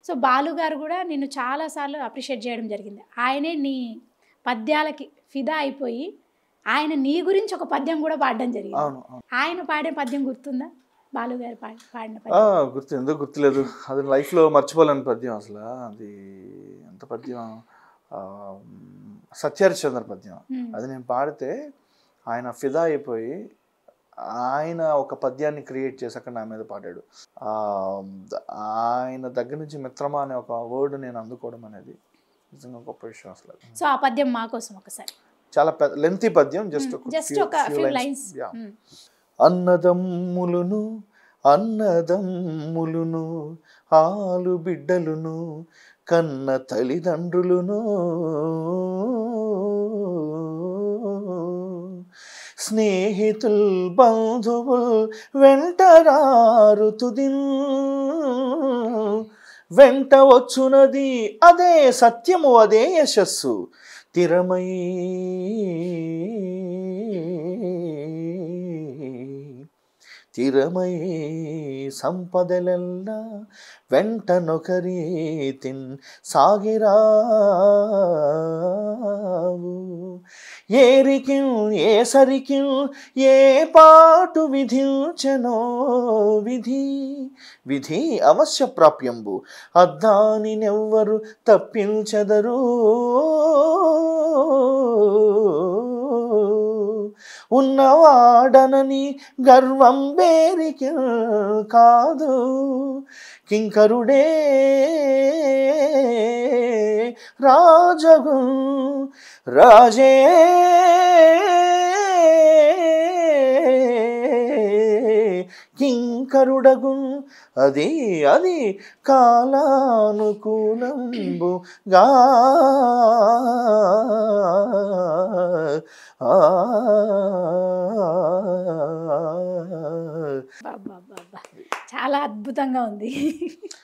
So Balu గారు కూడా నిన్ను చాలాసార్లు అప్రిషియేట్ చేయడం జరిగింది. ఆయనే నీ పద్యాలకి ఫిదా అయిపోయి ఆయన నీ గురించి ఒక పద్యం కూడా పాడడం జరిగింది. అవును అవును. ఆయన పాడే పద్యం గుర్తుందా? బాలు గారు పాడిన పద్యం. గుర్తు, ఎందుకు గుర్తులేదు. అది లైఫ్లో మర్చిపోలేని పద్యం అసలు. అది ఎంత పద్యం, సత్యహరిశ్చంద్ర పద్యం. అది నేను పాడితే ఆయన ఫిదా అయిపోయి ఆయన ఒక పద్యాన్ని క్రియేట్ చేసి అక్కడ నా మీద పాడాడు. ఆయన దగ్గర నుంచి మిత్రమా అనే ఒక వర్డ్ నేను అందుకోవడం అనేది నిజంగా గొప్ప విషయం అసలు. సో ఆ పద్యం మా కోసం ఒకసారి. చాలా పెద్ద లెంతీ పద్యం, జస్ట్ ఒక ఫ్యూ లైన్స్. అన్నదమ్ములును అన్నదమ్ములును ఆలు బిడ్డలును కన్న తల్లిదండ్రులును స్నేహితుల్ బంధువుల్ వెంటరారు తుదిన్ వెంట వచ్చునది అదే సత్యము అదే యశస్సు తిరమై తిరమై సంపదలెల్లా వెంట నొకరీతిన్ సాగిరావు ఏరికిం ఏ సరికిం ఏ పాటు విధించనో విధి విధి అవశ్య ప్రాప్యంబు అద్దాని నెవ్వరు తప్పించెదరు ఉన్నవాడనని గర్వం బేరికి కాదు కింకరుడే రాజగు రాజే కింకరుడగు అది అది కాలానుకూలంబుగా చాలా అద్భుతంగా ఉంది.